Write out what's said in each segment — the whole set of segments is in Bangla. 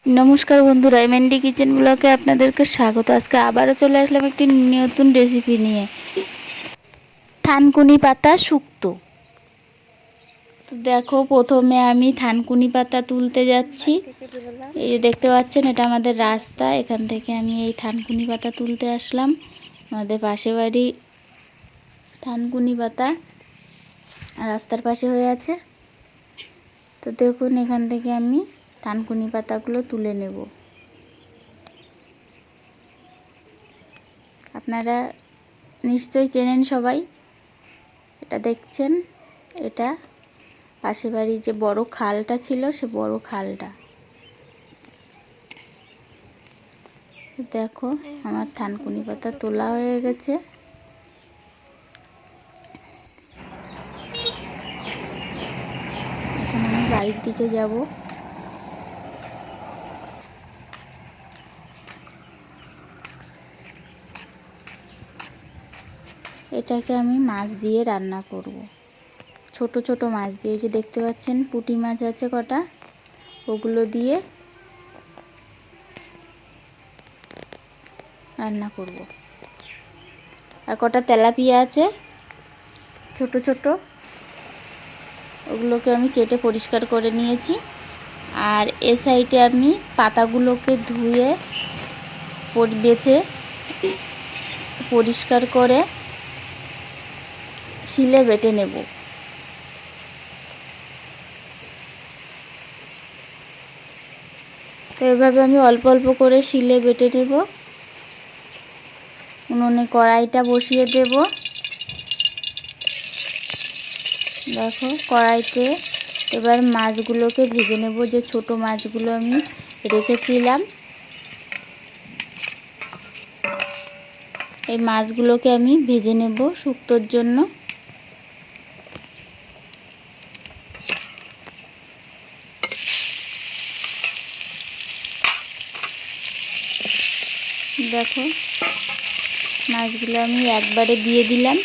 নমস্কার বন্ধুরা, এমএনডি কিচেন ব্লগে আপনাদেরকে স্বাগত। আজকে আবারও চলে আসলাম একটি নতুন রেসিপি নিয়ে, থানকুনি পাতা শুক্তো। তো দেখো, প্রথমে আমি থানকুনি পাতা তুলতে যাচ্ছি। এই যে দেখতে পাচ্ছেন, এটা আমাদের রাস্তা। এখান থেকে আমি এই থানকুনি পাতা তুলতে আসলাম। আমাদের পাশে বাড়ি থানকুনি পাতা রাস্তার পাশে হয়ে আছে। তো দেখুন, এখান থেকে আমি থানকুনি পাতাগুলো তুলে নেব। আপনারা নিশ্চয়ই চেনেন সবাই, এটা দেখছেন, এটা পাশে বাড়ি যে বড় খালটা ছিল, সে বড় খালটা। দেখো, আমার থানকুনি পাতা তোলা হয়ে গেছে। এখন আমি বাড়ির দিকে যাব। এটাকে আমি মাছ দিয়ে রান্না করব, ছোট ছোট মাছ দিয়ে। যে দেখতে পাচ্ছেন, পুঁটি মাছ আছে কটা, ওগুলো দিয়ে রান্না করব। আর কটা তেলাপিয়া আছে ছোট ছোট, ওগুলোকে আমি কেটে পরিষ্কার করে নিয়েছি। আর এ সাইডে আমি পাতাগুলোকে ধুয়ে বেছে পরিষ্কার করে শিলে বেটে নেব। তো এভাবে আমি অল্প অল্প করে শিলে বেটে নেব। উনুনে কড়াইটা বসিয়ে দেব। দেখো, কড়াইতে এবার মাছগুলোকে ভেজে নেব। যে ছোট মাছগুলো আমি রেখেছিলাম, এই মাছগুলোকে আমি ভেজে নেব শুক্তোর জন্য। দেখো, মাছগুলো আমি একবারে দিয়ে দিলাম,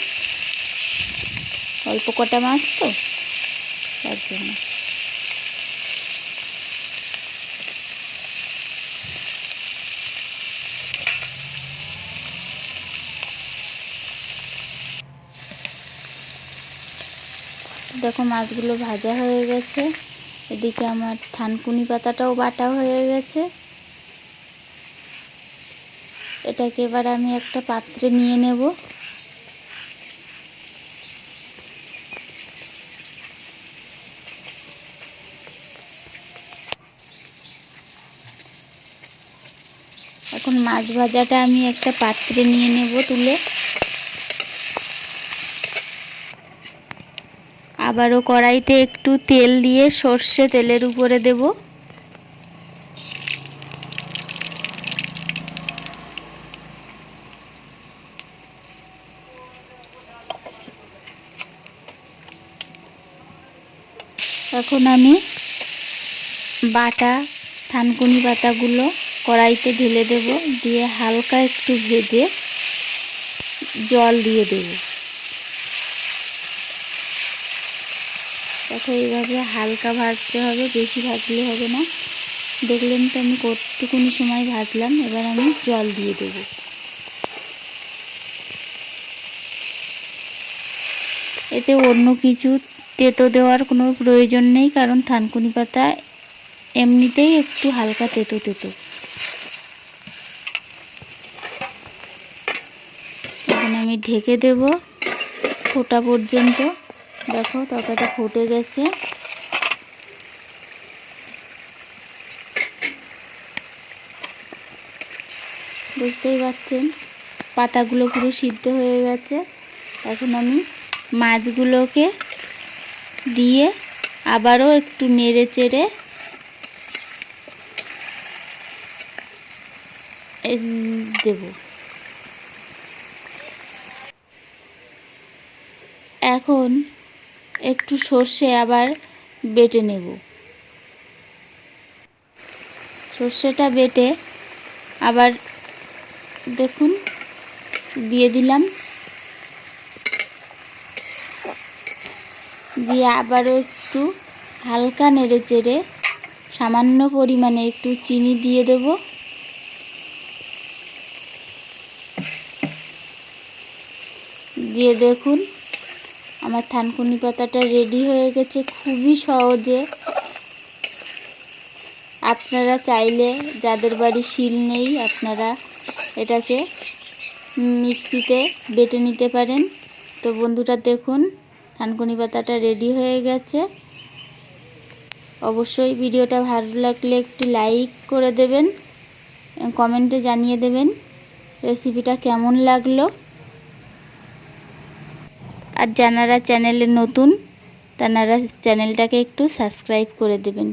অল্প কটা মাছ তো, তার জন্য। দেখো, মাছগুলো ভাজা হয়ে গেছে। এদিকে আমার থানকুনি পাতাটাও বাটা হয়ে গেছে। এটাকে এবার আমি একটা পাত্রে নিয়ে নেব। এখন মাছ ভাজাটা আমি একটা পাত্রে নিয়ে নেব তুলে। আবারও কড়াইতে একটু তেল দিয়ে সর্ষে তেলের উপরে দেব। এখন আমি বাটা থানকুনি পাতাগুলো কড়াইতে ঢেলে দেব, দিয়ে হালকা একটু ভেজে জল দিয়ে দেব। দেখো, এইভাবে হালকা ভাজতে হবে, বেশি ভাজলে হবে না। দেখলেন তো আমি কতটুকুনি সময় ভাজলাম। এবার আমি জল দিয়ে দেব। এতে অন্য কিছু তেতো দেওয়ার কোনো প্রয়োজন নেই, কারণ থানকুনি পাতা এমনিতেই একটু হালকা তেতো তেতো। এখন আমি ঢেকে দেব ফোটা পর্যন্ত। দেখো, তরকারিটা ফুটে গেছে। বুঝতেই পারছেন, পাতাগুলো পুরো সিদ্ধ হয়ে গেছে। এখন আমি মাছগুলোকে দিয়ে আবারও একটু নেড়ে চেড়ে দেব। এখন একটু সর্ষে আবার বেটে নেব। সর্ষেটা বেটে আবার দেখুন দিয়ে দিলাম, দিয়ে আবারও একটু হালকা নেড়ে চেড়ে সামান্য পরিমাণে একটু চিনি দিয়ে দেব। দিয়ে দেখুন আমার থানকুনি পাতাটা রেডি হয়ে গেছে খুবই সহজে। আপনারা চাইলে, যাদের বাড়ি শিল নেই, আপনারা এটাকে মিক্সিতে বেটে নিতে পারেন। তো বন্ধুরা দেখুন থানকুনি পাতাটা রেডি হয়ে গেছে। অবশ্যই ভিডিওটা ভালো লাগলে একটি লাইক করে দেবেন, কমেন্টে জানিয়ে দেবেন রেসিপিটা কেমন লাগলো। আর যারা চ্যানেলে নতুন তারা চ্যানেলটাকে একটু সাবস্ক্রাইব করে দেবেন।